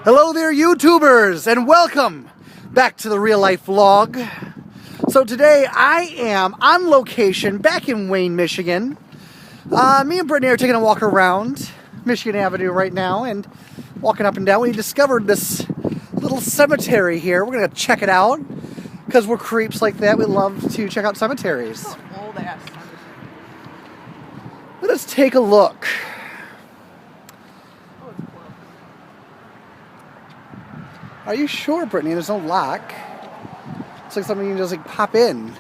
Hello there, YouTubers, and welcome back to the real life vlog. So today I am on location back in Wayne, Michigan. Me and Brittany are taking a walk around Michigan Avenue right now and walking up and down. We discovered this little cemetery here. We're gonna check it out because we're creeps like that. We love to check out cemeteries. Old ass cemetery. Let us take a look. Are you sure, Brittany? There's no lock. It's like something you can just like pop in.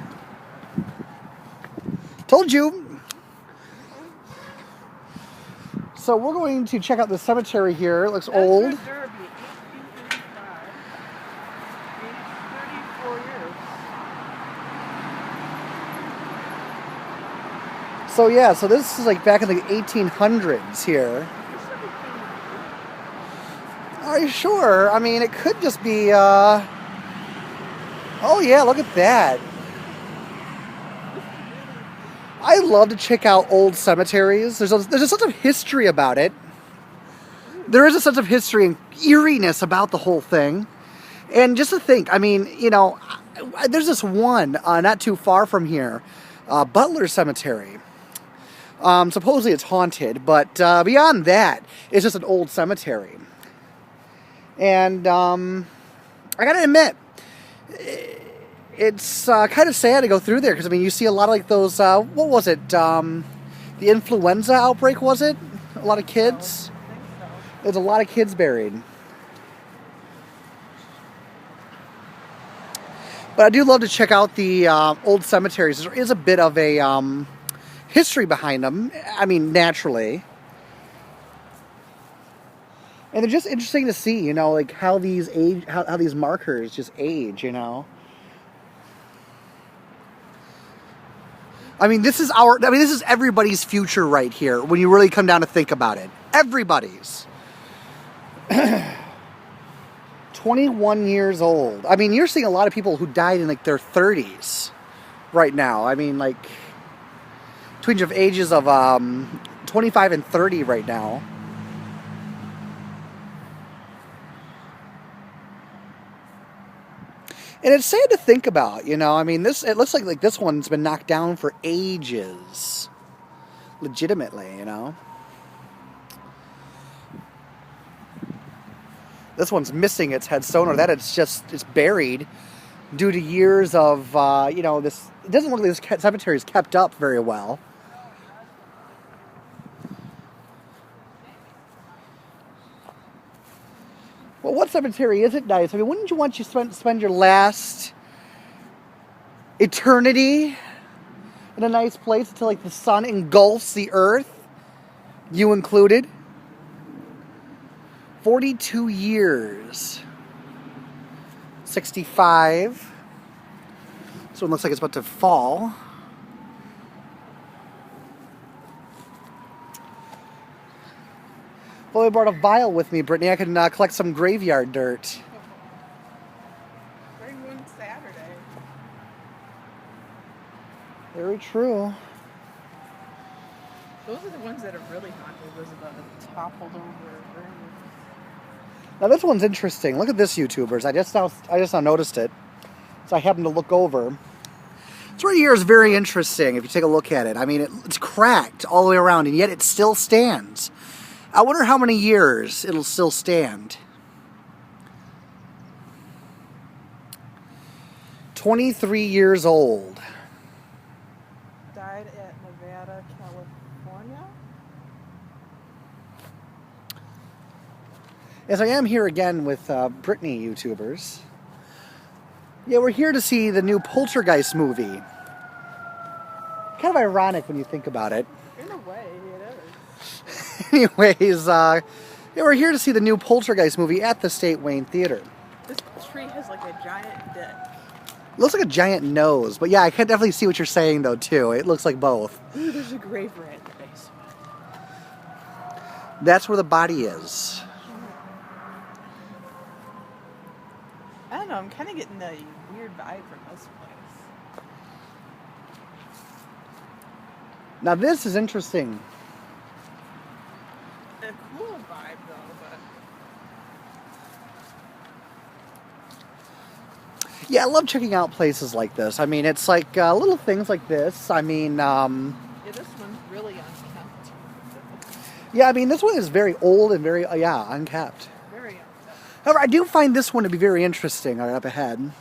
Told you. So we're going to check out the cemetery here. It looks old. Derby, 1835. 34 years. So yeah, so this is like back in the 1800s here. Are you sure? I mean, it could just be, oh yeah, look at that. I love to check out old cemeteries. There's a sense of history about it. There is a sense of history and eeriness about the whole thing. And just to think, I mean, you know, there's this one not too far from here, Butler Cemetery. Supposedly it's haunted, but beyond that, it's just an old cemetery. And I gotta admit, it's kind of sad to go through there because I mean you see a lot of like those what was it, the influenza outbreak, was it? A lot of kids. There's a lot of kids buried. But I do love to check out the old cemeteries. There is a bit of a history behind them. I mean, naturally. And they're just interesting to see, you know, like how these age, how these markers just age, you know. I mean, this is everybody's future right here when you really come down to think about it. Everybody's. 21 years old. I mean, you're seeing a lot of people who died in like their 30s right now. I mean, like between the ages of 25 and 30 right now. And it's sad to think about, you know. I mean, it looks like this one's been knocked down for ages. Legitimately, you know. This one's missing its headstone, or that it's buried due to years of, you know, this. It doesn't look like this cemetery is kept up very well. Well, what cemetery is it nice? I mean, wouldn't you want to spend your last eternity in a nice place until like the sun engulfs the earth, you included? 42 years. 65. This one looks like it's about to fall. Well, I brought a vial with me, Brittany. I can collect some graveyard dirt. Bring one Saturday. Very true. Those are the ones that are really haunted. Those are the toppled over. Now this one's interesting. Look at this, YouTubers. I just now noticed it, so I happened to look over. This right here is very interesting. If you take a look at it, I mean, it's cracked all the way around, and yet it still stands. I wonder how many years it'll still stand. 23 years old. Died at Nevada, California. As I am here again with Brittany, YouTubers. Yeah, we're here to see the new Poltergeist movie. Kind of ironic when you think about it. In a way, it is. Anyways, yeah, we're here to see the new Poltergeist movie at the State Wayne Theater. This tree has like a giant dick. Looks like a giant nose, but yeah, I can definitely see what you're saying though too. It looks like both. Ooh, there's a grave rat in the basement. That's where the body is. I don't know, I'm kind of getting a weird vibe from this place. Now this is interesting. A cool vibe though, but Yeah, I love checking out places like this. I mean, it's like little things like this. I mean, Yeah, this one's really unkept. yeah, I mean, this one is very old and very, yeah, unkept. Very unkept. However, I do find this one to be very interesting right up ahead.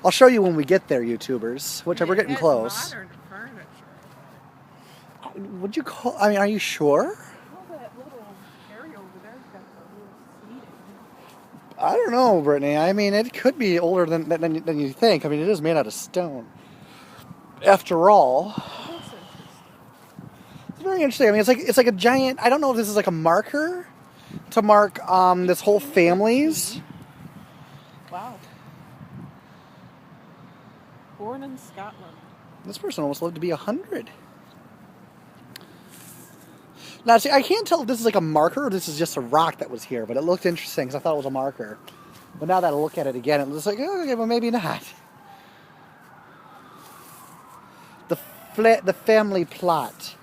I'll show you when we get there, YouTubers, which we're getting close. Modern furniture. Would you call, I mean, are you sure? Well, that little area over there's got the little seating. I don't know, Brittany. I mean, it could be older than you think. I mean, it is made out of stone. After all, That's interesting. it's very interesting. I mean, it's like a giant. I don't know if this is like a marker to mark this whole family's. Wow. Born in Scotland. This person almost lived to be 100. Now, see, I can't tell if this is like a marker or this is just a rock that was here, but it looked interesting because I thought it was a marker. But now that I look at it again, it looks like, oh, okay, well, maybe not. The family plot.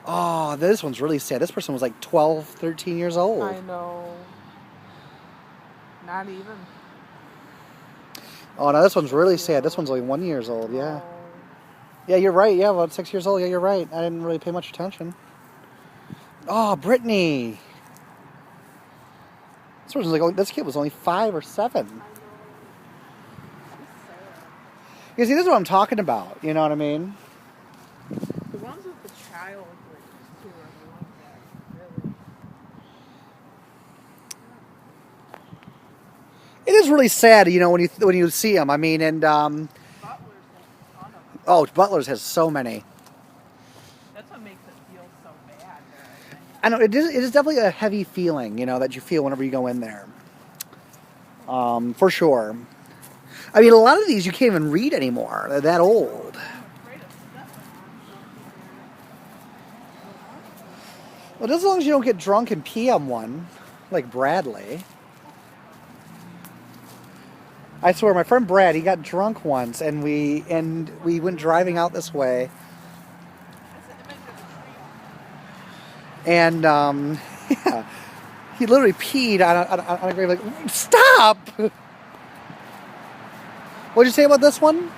Oh, this one's really sad. This person was like 12, 13 years old. I know. Not even. Oh, no, this one's really sad. This one's only 1 year old, yeah. Oh. Yeah, you're right. Yeah, about 6 years old. Yeah, you're right. I didn't really pay much attention. Oh, Brittany. This person's like, this kid was only 5 or 7. You see, this is what I'm talking about. You know what I mean? The ones with the child raised too are the ones that really. It is really sad, you know, when you see them. I mean, and Butler's has a ton of them. oh, Butler's has so many. That's what makes it feel so bad there, I think. I know it is definitely a heavy feeling, you know, that you feel whenever you go in there. For sure. I mean, a lot of these you can't even read anymore. They're that old. Well, just as long as you don't get drunk and pee on one, like Bradley. I swear, my friend Brad, he got drunk once, and we went driving out this way, and yeah, he literally peed on a grave. Like, stop! What'd you say about this one?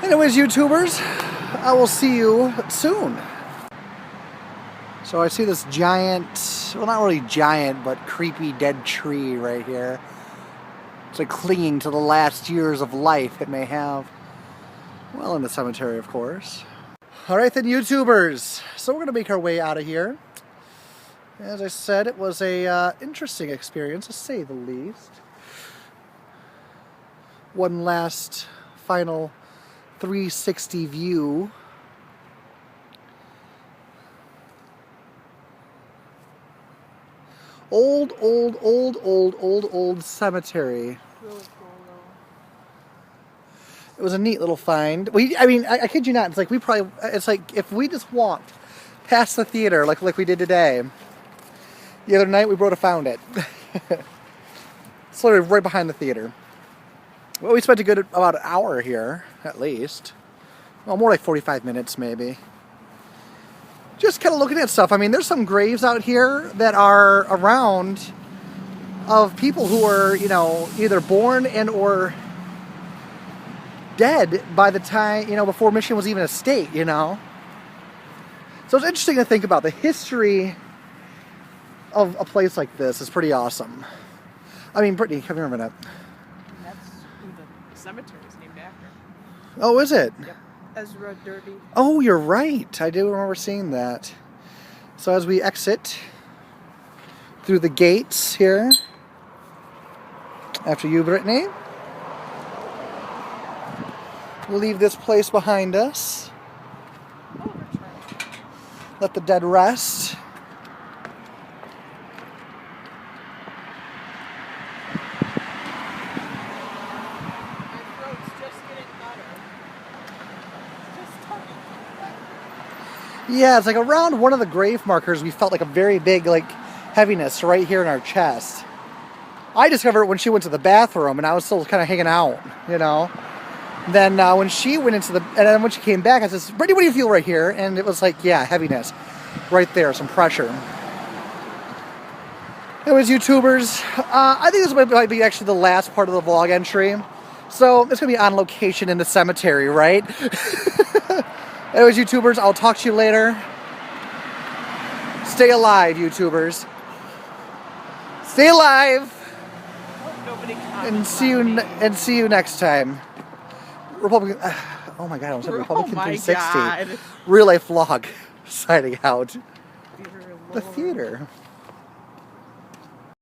Anyways, YouTubers, I will see you soon. So I see this giant, well, not really giant, but creepy dead tree right here. It's like clinging to the last years of life it may have. Well, in the cemetery, of course. All right, then, YouTubers. So we're going to make our way out of here. As I said, it was a interesting experience, to say the least. One last, final 360 view. Old cemetery. Really cool It was a neat little find. I kid you not. It's like if we just walked past the theater like we did today. The other night we would have found it. It's literally right behind the theater. Well, we spent about an hour here, at least. Well, more like 45 minutes, maybe. Just kind of looking at stuff. I mean, there's some graves out here that are around of people who were, you know, either born and or dead by the time, you know, before Michigan was even a state, you know. So it's interesting to think about. The history of a place like this is pretty awesome. I mean, Brittany, come here a minute. And that's who the cemetery is named after. Oh, is it? Yep. Ezra Derby. Oh, you're right. I do remember seeing that. So as we exit through the gates here, after you, Brittany, we'll leave this place behind us. Oh, that's right. Let the dead rest. My throat's just getting better. It's just tugging. Yeah, it's like around one of the grave markers, we felt like a very big, like, heaviness right here in our chest. I discovered it when she went to the bathroom, and I was still kind of hanging out, you know. Then when she went into and then when she came back, I said, Brittany, what do you feel right here? And it was like, yeah, heaviness. Right there, some pressure. Anyways, YouTubers, I think this might be actually the last part of the vlog entry. So it's going to be on location in the cemetery, right? Anyways, YouTubers, I'll talk to you later. Stay alive, YouTubers. Stay alive. And see you next time. Republican. Oh my God! I almost said Republican 360. God. Real life vlog signing out. The theater.